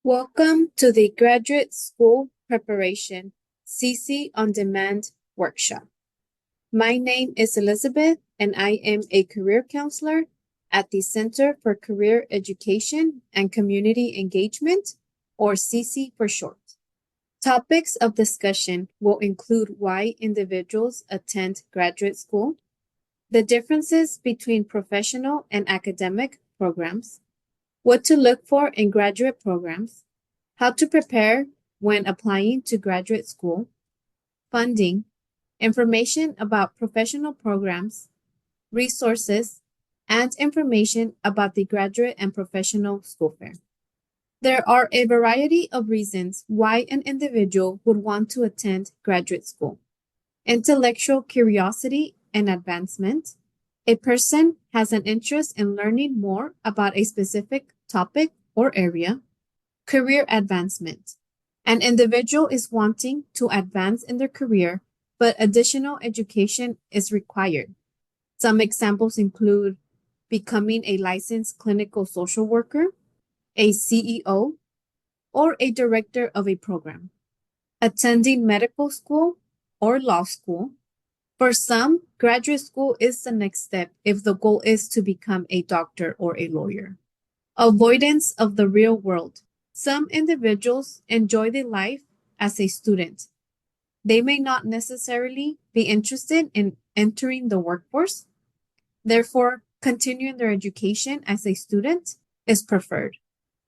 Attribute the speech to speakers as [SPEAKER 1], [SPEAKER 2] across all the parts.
[SPEAKER 1] Welcome to the Graduate School Preparation CC On Demand workshop. My name is Elizabeth, and I am a career counselor at the Center for Career Education and Community Engagement, or CC for short. Topics of discussion will include why individuals attend graduate school, the differences between professional and academic programs, what to look for in graduate programs, how to prepare when applying to graduate school, funding, information about professional programs, resources, and information about the graduate and professional school fair. There are a variety of reasons why an individual would want to attend graduate school. Intellectual curiosity and advancement. A person has an interest in learning more about a specific topic or area. Career advancement. An individual is wanting to advance in their career, but additional education is required. Some examples include becoming a licensed clinical social worker, a CEO, or a director of a program. Attending medical school or law school. For some, graduate school is the next step if the goal is to become a doctor or a lawyer. Avoidance of the real world. Some individuals enjoy their life as a student. They may not necessarily be interested in entering the workforce. Therefore, continuing their education as a student is preferred.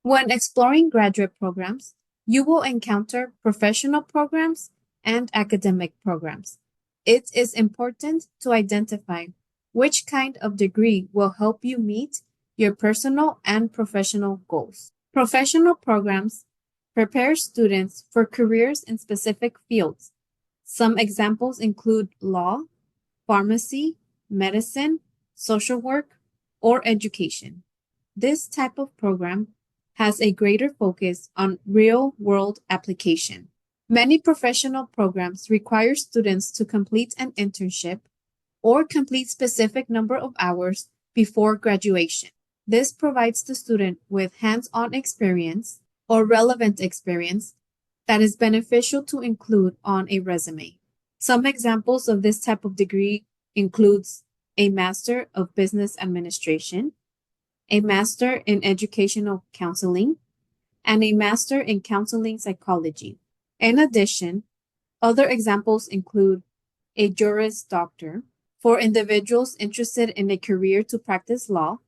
[SPEAKER 1] When exploring graduate programs, you will encounter professional programs and academic programs. It is important to identify which kind of degree will help you meet your personal and professional goals. Professional programs prepare students for careers in specific fields. Some examples include law, pharmacy, medicine, social work, or education. This type of program has a greater focus on real-world application. Many professional programs require students to complete an internship or complete specific number of hours before graduation. This provides the student with hands-on experience or relevant experience that is beneficial to include on a resume. Some examples of this type of degree includes a Master of Business Administration, a Master in Educational Counseling, and a Master in Counseling Psychology. In addition, other examples include a Juris Doctor for individuals interested in a career to practice law,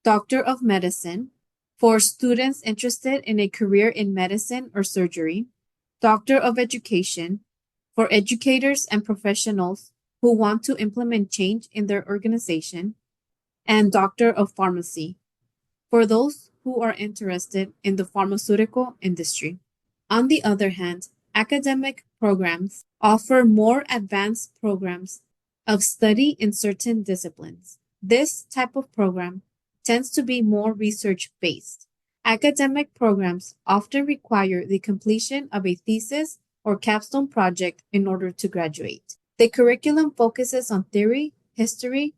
[SPEAKER 1] Doctor of Medicine for students interested in a career in medicine or surgery, Doctor of Education for educators and professionals who want to implement change in their organization, and Doctor of Pharmacy for those who are interested in the pharmaceutical industry. On the other hand, academic programs offer more advanced programs of study in certain disciplines. This type of program tends to be more research-based. Academic programs often require the completion of a thesis or capstone project in order to graduate. The curriculum focuses on theory, history,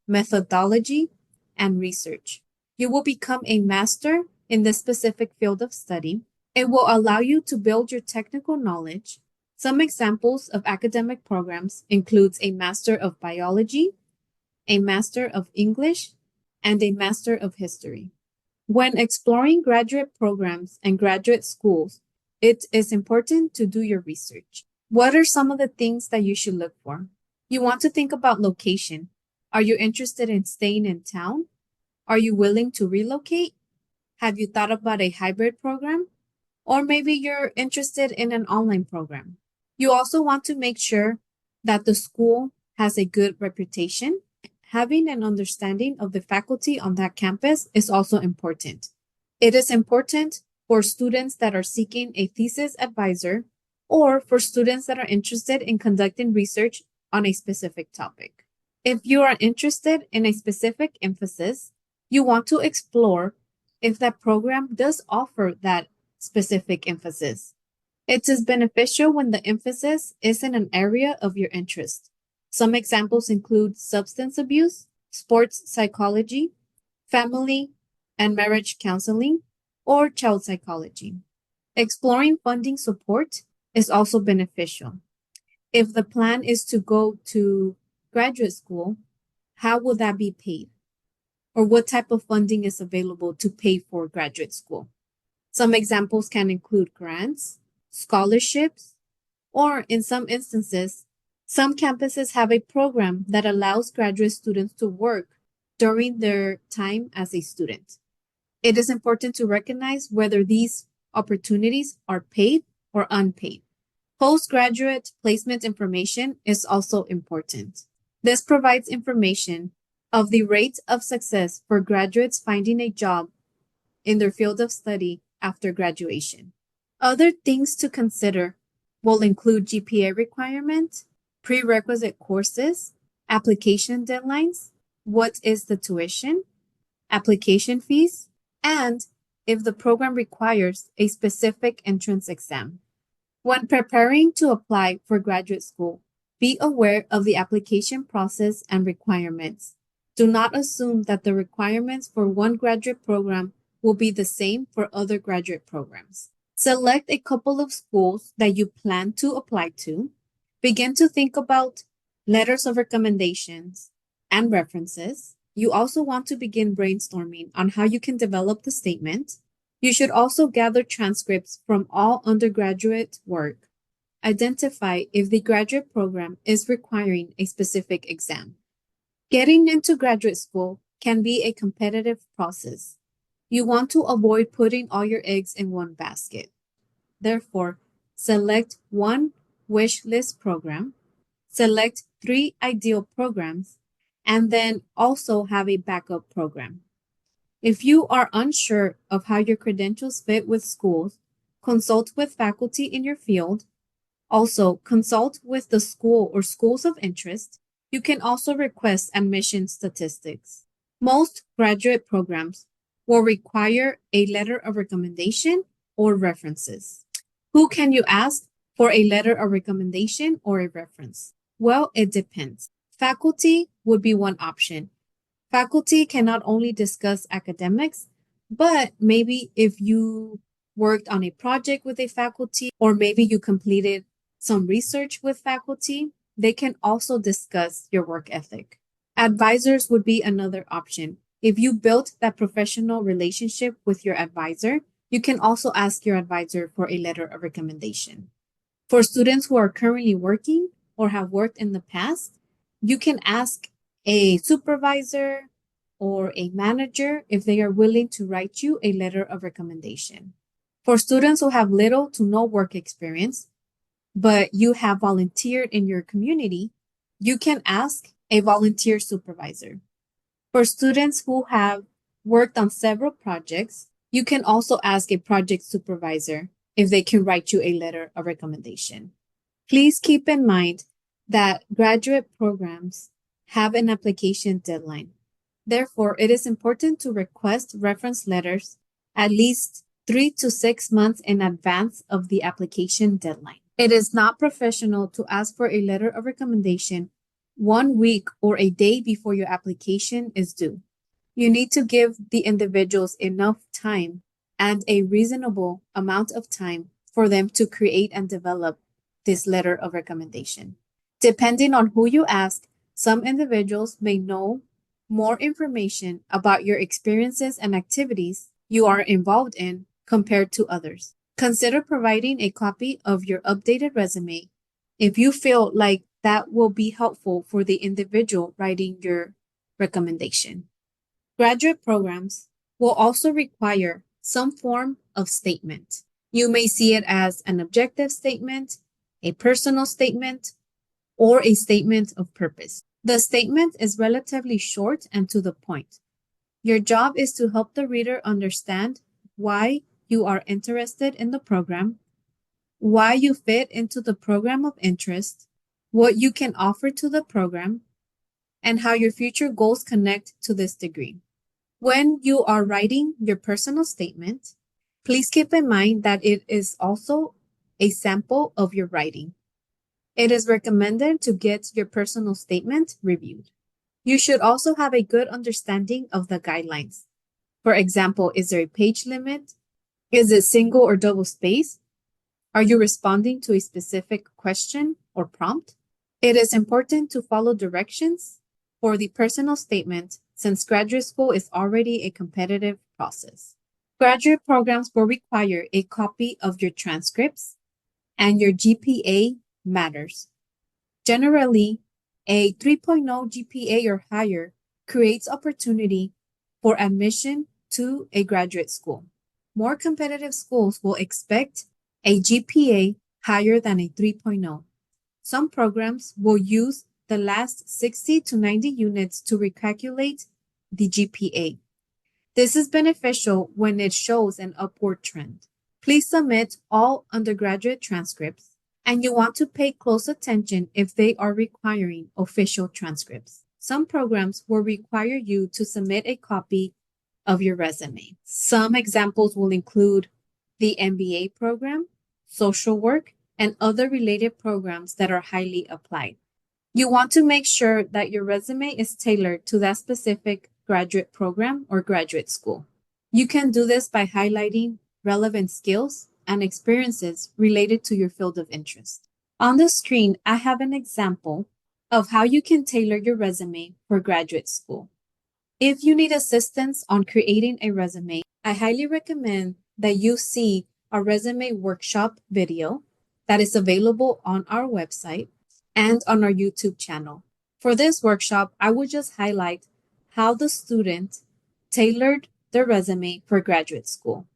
[SPEAKER 1] methodology, and research. You will become a master in this specific field of study. It will allow you to build your technical knowledge. Some examples of academic programs includes a Master of Biology, a Master of English, and a Master of History. When exploring graduate programs and graduate schools, it is important to do your research. What are some of the things that you should look for? You want to think about location. Are you interested in staying in town? Are you willing to relocate? Have you thought about a hybrid program? Or maybe you're interested in an online program. You also want to make sure that the school has a good reputation. Having an understanding of the faculty on that campus is also important. It is important for students that are seeking a thesis advisor or for students that are interested in conducting research on a specific topic. If you are interested in a specific emphasis, you want to explore if that program does offer that specific emphasis. It is beneficial when the emphasis is in an area of your interest. Some examples include substance abuse, sports psychology, family and marriage counseling, or child psychology. Exploring funding support is also beneficial. If the plan is to go to graduate school, how will that be paid? Or what type of funding is available to pay for graduate school? Some examples can include grants, scholarships, or in some instances, some campuses have a program that allows graduate students to work during their time as a student. It is important to recognize whether these opportunities are paid or unpaid. Postgraduate placement information is also important. This provides information of the rate of success for graduates finding a job in their field of study after graduation. Other things to consider will include GPA requirement, prerequisite courses, application deadlines, what is the tuition, application fees, and if the program requires a specific entrance exam. When preparing to apply for graduate school, be aware of the application process and requirements. Do not assume that the requirements for one graduate program will be the same for other graduate programs. Select a couple of schools that you plan to apply to. Begin to think about letters of recommendations and references. You also want to begin brainstorming on how you can develop the statement. You should also gather transcripts from all undergraduate work. Identify if the graduate program is requiring a specific exam. Getting into graduate school can be a competitive process. You want to avoid putting all your eggs in one basket. Therefore, select one wish list program, select 3 ideal programs, and then also have a backup program. If you are unsure of how your credentials fit with schools, consult with faculty in your field. Also, consult with the school or schools of interest. You can also request admission statistics. Most graduate programs will require a letter of recommendation or references. Who can you ask for a letter of recommendation or a reference? Well, it depends. Faculty would be one option. Faculty can not only discuss academics, but maybe if you worked on a project with a faculty, or maybe you completed some research with faculty, they can also discuss your work ethic. Advisors would be another option. If you built that professional relationship with your advisor, you can also ask your advisor for a letter of recommendation. For students who are currently working or have worked in the past, you can ask a supervisor or a manager if they are willing to write you a letter of recommendation. For students who have little to no work experience, but you have volunteered in your community, you can ask a volunteer supervisor. For students who have worked on several projects, you can also ask a project supervisor if they can write you a letter of recommendation. Please keep in mind that graduate programs have an application deadline. Therefore, it is important to request reference letters at least 3 to 6 months in advance of the application deadline. It is not professional to ask for a letter of recommendation 1 week or a day before your application is due. You need to give the individuals enough time and a reasonable amount of time for them to create and develop this letter of recommendation. Depending on who you ask, some individuals may know more information about your experiences and activities you are involved in compared to others. Consider providing a copy of your updated resume if you feel like that will be helpful for the individual writing your recommendation. Graduate programs will also require some form of statement. You may see it as an objective statement, a personal statement, or a statement of purpose. The statement is relatively short and to the point. Your job is to help the reader understand why you are interested in the program, why you fit into the program of interest, what you can offer to the program, and how your future goals connect to this degree. When you are writing your personal statement, please keep in mind that it is also a sample of your writing. It is recommended to get your personal statement reviewed. You should also have a good understanding of the guidelines. For example, is there a page limit? Is it single or double space? Are you responding to a specific question or prompt? It is important to follow directions for the personal statement since graduate school is already a competitive process. Graduate programs will require a copy of your transcripts and your GPA matters. Generally, a 3.0 GPA or higher creates opportunity for admission to a graduate school. More competitive schools will expect a GPA higher than a 3.0. Some programs will use the last 60 to 90 units to recalculate the GPA. This is beneficial when it shows an upward trend. Please submit all undergraduate transcripts, and you want to pay close attention if they are requiring official transcripts. Some programs will require you to submit a copy of your resume. Some examples will include the MBA program, social work, and other related programs that are highly applied. You want to make sure that your resume is tailored to that specific graduate program or graduate school. You can do this by highlighting relevant skills and experiences related to your field of interest. On the screen, I have an example of how you can tailor your resume for graduate school. If you need assistance on creating a resume, I highly recommend that you see our resume workshop video that is available on our website and on our YouTube channel. For this workshop, I will just highlight how the student tailored their resume for graduate school.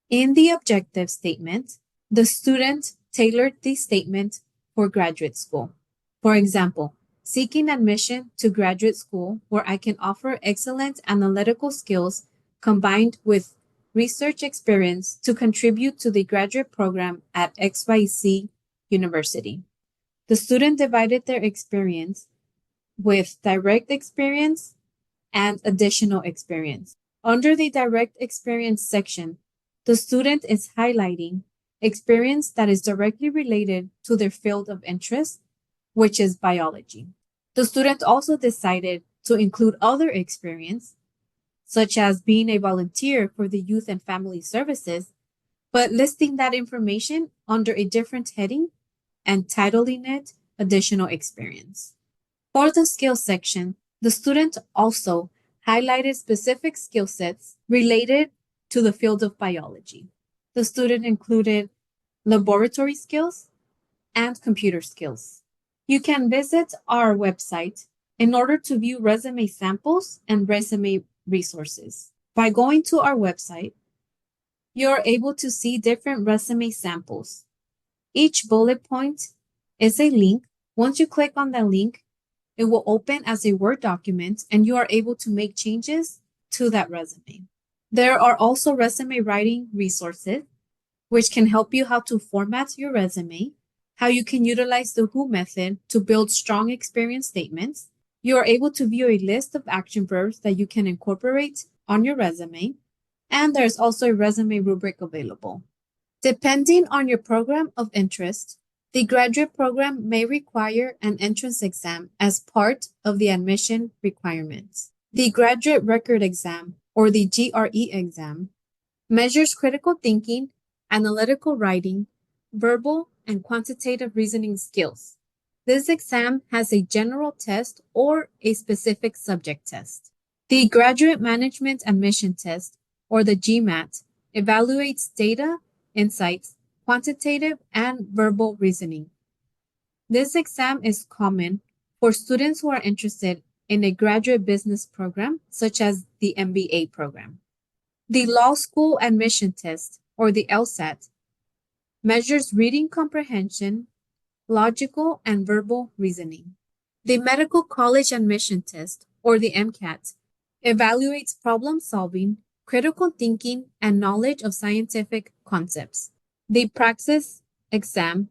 [SPEAKER 1] In the objective statement, the student tailored the statement for graduate school. For example, seeking admission to graduate school where I can offer excellent analytical skills combined with research experience to contribute to the graduate program at XYZ University. The student divided their experience with direct experience and additional experience. Under the direct experience section, the student is highlighting experience that is directly related to their field of interest, which is biology. The student also decided to include other experience, such as being a volunteer for the Youth and Family Services, but listing that information under a different heading and titling it additional experience. For the skills section, the student also highlighted specific skill sets related to the field of biology. The student included laboratory skills and computer skills. You can visit our website in order to view resume samples and resume resources. By going to our website, you are able to see different resume samples. Each bullet point is a link. Once you click on that link, it will open as a Word document and you are able to make changes to that resume. There are also resume writing resources, which can help you how to format your resume, how you can utilize the WHO method to build strong experience statements. You are able to view a list of action verbs that you can incorporate on your resume, and there's also a resume rubric available. Depending on your program of interest, the graduate program may require an entrance exam as part of the admission requirements. The Graduate Record Exam, or the GRE exam, measures critical thinking, analytical writing, verbal, and quantitative reasoning skills. This exam has a general test or a specific subject test. The Graduate Management Admission Test, or the GMAT, evaluates data, insights, quantitative, and verbal reasoning. This exam is common for students who are interested in a graduate business program, such as the MBA program. The Law School Admission Test, or the LSAT, measures reading comprehension, logical, and verbal reasoning. The Medical College Admission Test, or the MCAT, evaluates problem solving, critical thinking, and knowledge of scientific concepts. The Praxis exam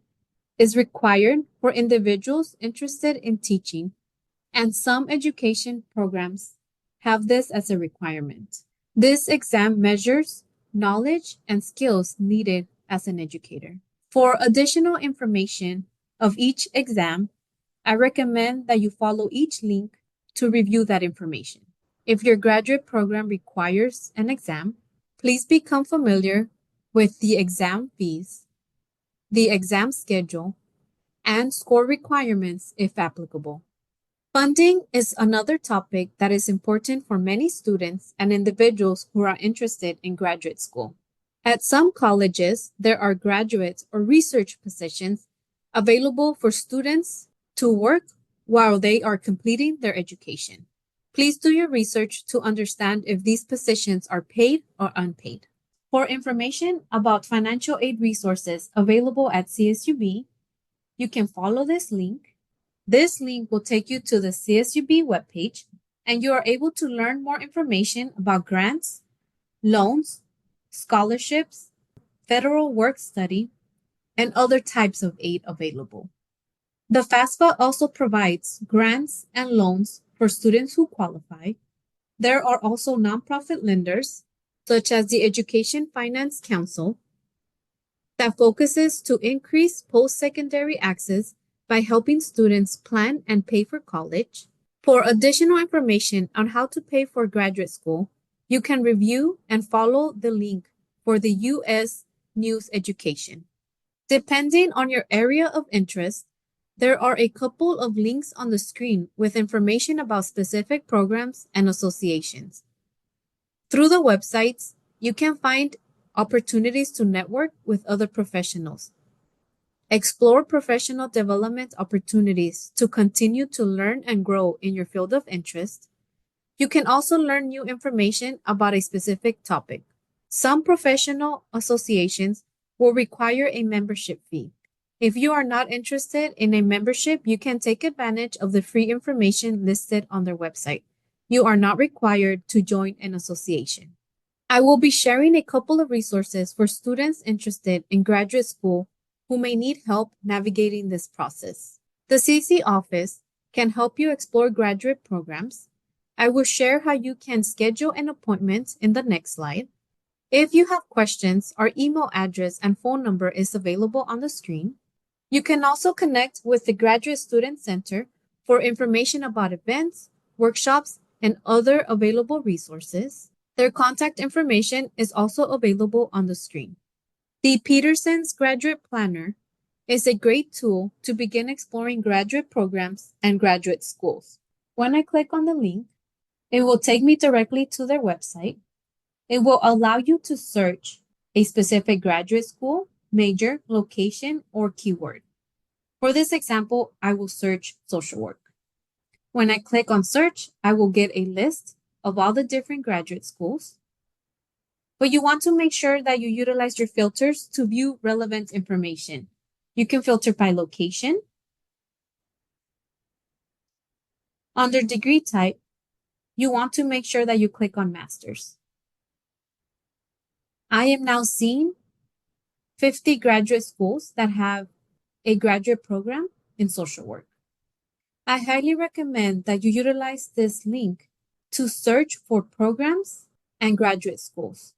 [SPEAKER 1] is required for individuals interested in teaching, and some education programs have this as a requirement. This exam measures knowledge and skills needed as an educator. For additional information of each exam, I recommend that you follow each link to review that information. If your graduate program requires an exam, please become familiar with the exam fees, the exam schedule, and score requirements if applicable. Funding is another topic that is important for many students and individuals who are interested in graduate school. At some colleges, there are graduate or research positions available for students to work while they are completing their education. Please do your research to understand if these positions are paid or unpaid. For information about financial aid resources available at CSUB, you can follow this link. This link will take you to the CSUB webpage, and you are able to learn more information about grants, loans, scholarships, federal work study, and other types of aid available. The FAFSA also provides grants and loans for students who qualify. There are also nonprofit lenders, such as the Education Finance Council, that focuses to increase post-secondary access by helping students plan and pay for college. For additional information on how to pay for graduate school, you can review and follow the link for the U.S. News Education. Depending on your area of interest, there are a couple of links on the screen with information about specific programs and associations. Through the websites, you can find opportunities to network with other professionals. Explore professional development opportunities to continue to learn and grow in your field of interest. You can also learn new information about a specific topic. Some professional associations will require a membership fee. If you are not interested in a membership, you can take advantage of the free information listed on their website. You are not required to join an association. I will be sharing a couple of resources for students interested in graduate school who may need help navigating this process. The CECE office can help you explore graduate programs. I will share how you can schedule an appointment in the next slide. If you have questions, our email address and phone number is available on the screen. You can also connect with the Graduate Student Center for information about events, workshops, and other available resources. Their contact information is also available on the screen. The Peterson's Graduate Planner is a great tool to begin exploring graduate programs and graduate schools. When I click on the link, it will take me directly to their website. It will allow you to search a specific graduate school, major, location, or keyword. For this example, I will search social work. When I click on search, I will get a list of all the different graduate schools. But you want to make sure that you utilize your filters to view relevant information. You can filter by location. Under degree type, you want to make sure that you click on master's. I am now seeing 50 graduate schools that have a graduate program in social work. I highly recommend that you utilize this link to search for programs and graduate schools.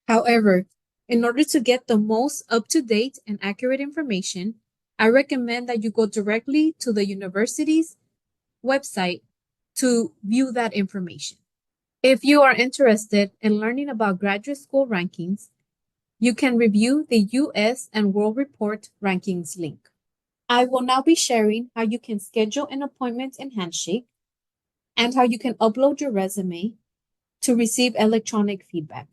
[SPEAKER 1] However, in order to get the most up-to-date and accurate information, I recommend that you go directly to the university's website to view that information. If you are interested in learning about graduate school rankings, you can review the US and World Report rankings link. I will now be sharing how you can schedule an appointment in Handshake and how you can upload your resume to receive electronic feedback.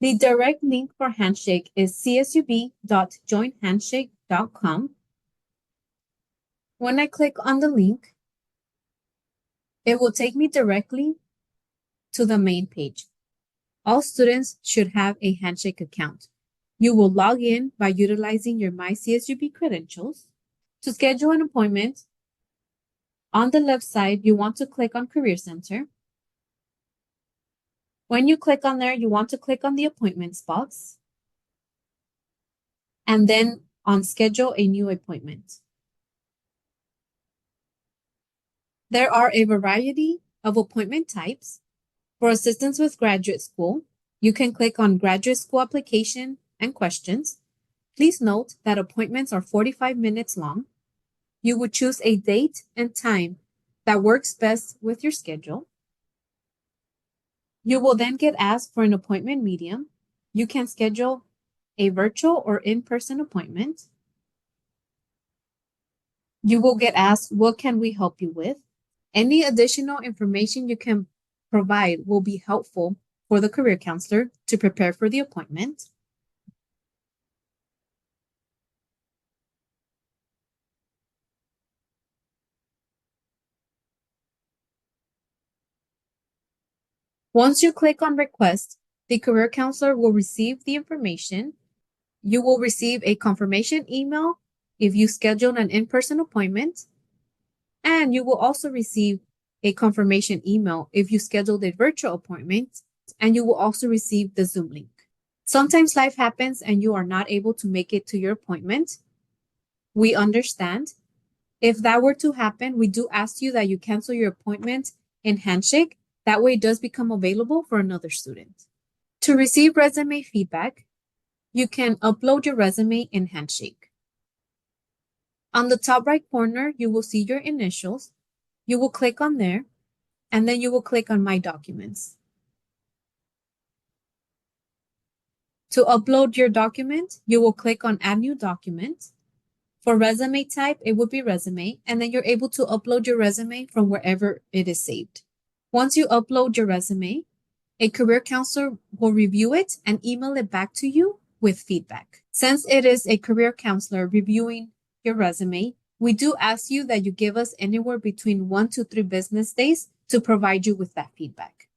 [SPEAKER 1] The direct link for Handshake is csub.joinhandshake.com. When I click on the link, it will take me directly to the main page. All students should have a Handshake account. You will log in by utilizing your MyCSUB credentials. To schedule an appointment, on the left side, you want to click on Career Center. When you click on there, you want to click on the Appointments box, and then on Schedule a New Appointment. There are a variety of appointment types. For assistance with graduate school, you can click on Graduate School Application and Questions. Please note that appointments are 45 minutes long. You would choose a date and time that works best with your schedule. You will then get asked for an appointment medium. You can schedule a virtual or in-person appointment. You will get asked, what can we help you with? Any additional information you can provide will be helpful for the career counselor to prepare for the appointment. Once you click on request, the career counselor will receive the information. You will receive a confirmation email if you schedule an in-person appointment, and you will also receive a confirmation email if you scheduled a virtual appointment, and you will also receive the Zoom link. Sometimes life happens and you are not able to make it to your appointment. We understand. If that were to happen, we do ask you that you cancel your appointment in Handshake. That way it does become available for another student. To receive resume feedback, you can upload your resume in Handshake. On the top right corner, you will see your initials. You will click on there, and then you will click on My Documents. To upload your document, you will click on Add New Document. For resume type, it would be resume, and then you're able to upload your resume from wherever it is saved. Once you upload your resume, a career counselor will review it and email it back to you with feedback. Since it is a career counselor reviewing your resume, we do ask you that you give us anywhere between 1 to 3 business days to provide you with that feedback.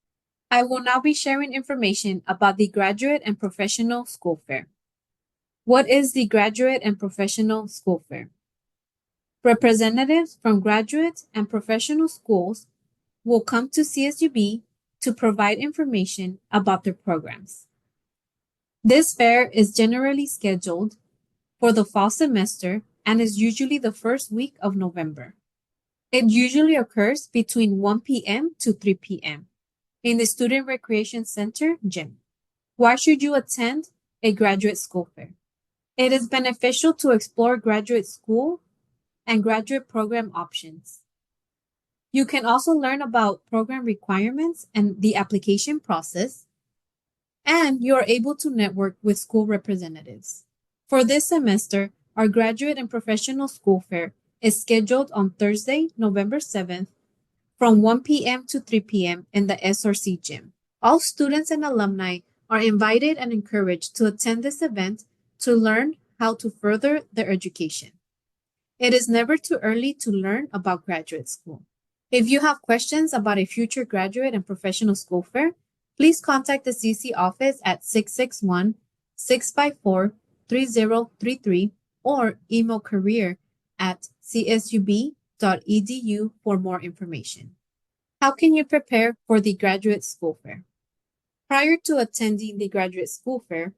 [SPEAKER 1] I will now be sharing information about the Graduate and Professional School Fair. What is the Graduate and Professional School Fair? Representatives from graduate and professional schools will come to CSUB to provide information about their programs. This fair is generally scheduled for the fall semester and is usually the first week of November. It usually occurs between 1 p.m. to 3 p.m. in the Student Recreation Center gym. Why should you attend a graduate school fair? It is beneficial to explore graduate school and graduate program options. You can also learn about program requirements and the application process, and you are able to network with school representatives. For this semester, our Graduate and Professional School Fair is scheduled on Thursday, November 7th from 1 p.m. to 3 p.m. in the SRC gym. All students and alumni are invited and encouraged to attend this event to learn how to further their education. It is never too early to learn about graduate school. If you have questions about a future graduate and professional school fair, please contact the CC office at 661-654-3033 or email career@csub.edu for more information. How can you prepare for the graduate school fair? Prior to attending the graduate school fair,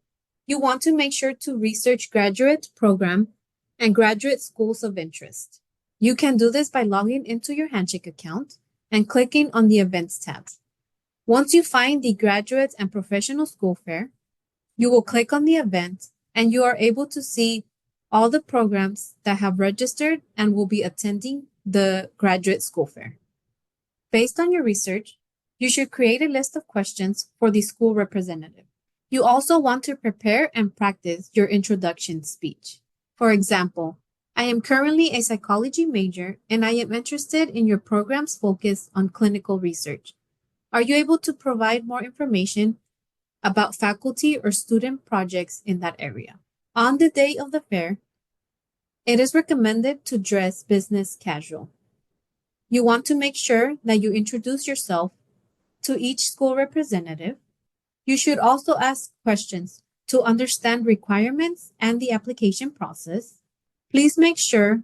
[SPEAKER 1] you want to make sure to research graduate program and graduate schools of interest. You can do this by logging into your Handshake account and clicking on the Events tab. Once you find the Graduate and Professional School Fair, you will click on the event and you are able to see all the programs that have registered and will be attending the graduate school fair. Based on your research, you should create a list of questions for the school representative. You also want to prepare and practice your introduction speech. For example, I am currently a psychology major and I am interested in your program's focus on clinical research. Are you able to provide more information about faculty or student projects in that area? On the day of the fair, it is recommended to dress business casual. You want to make sure that you introduce yourself to each school representative. You should also ask questions to understand requirements and the application process. Please make sure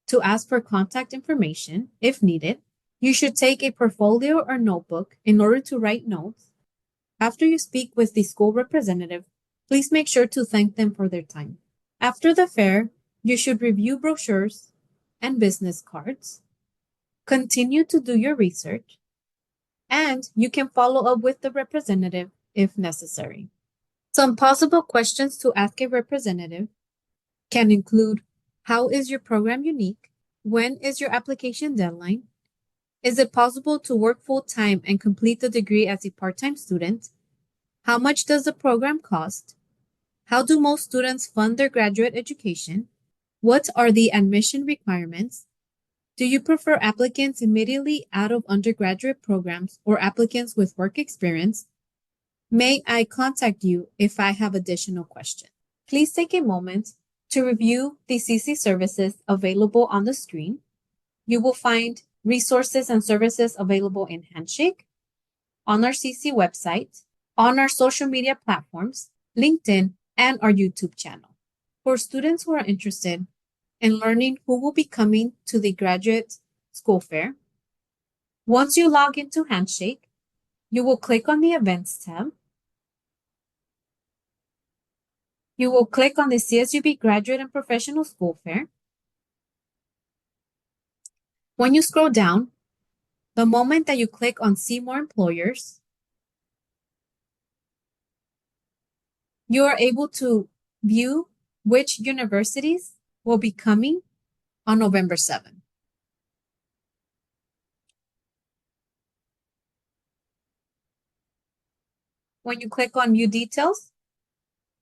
[SPEAKER 1] to ask for contact information if needed. You should take a portfolio or notebook in order to write notes. After you speak with the school representative, please make sure to thank them for their time. After the fair, you should review brochures and business cards, continue to do your research, and you can follow up with the representative if necessary. Some possible questions to ask a representative can include, how is your program unique? When is your application deadline? Is it possible to work full-time and complete the degree as a part-time student? How much does the program cost? How do most students fund their graduate education? What are the admission requirements? Do you prefer applicants immediately out of undergraduate programs or applicants with work experience? May I contact you if I have additional questions? Please take a moment to review the CC services available on the screen. You will find resources and services available in Handshake, on our CC website, on our social media platforms, LinkedIn, and our YouTube channel. For students who are interested in learning who will be coming to the graduate school fair, once you log into Handshake, you will click on the Events tab. You will click on the CSUB Graduate and Professional School Fair. When you scroll down, the moment that you click on See More Employers, you are able to view which universities will be coming on November 7th. When you click on View Details,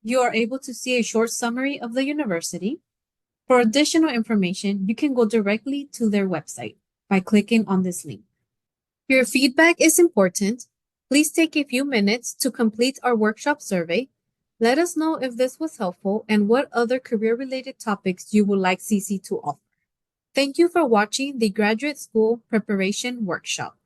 [SPEAKER 1] you are able to see a short summary of the university. For additional information, you can go directly to their website by clicking on this link. Your feedback is important. Please take a few minutes to complete our workshop survey. Let us know if this was helpful and what other career-related topics you would like CC to offer. Thank you for watching the Graduate School Preparation Workshop.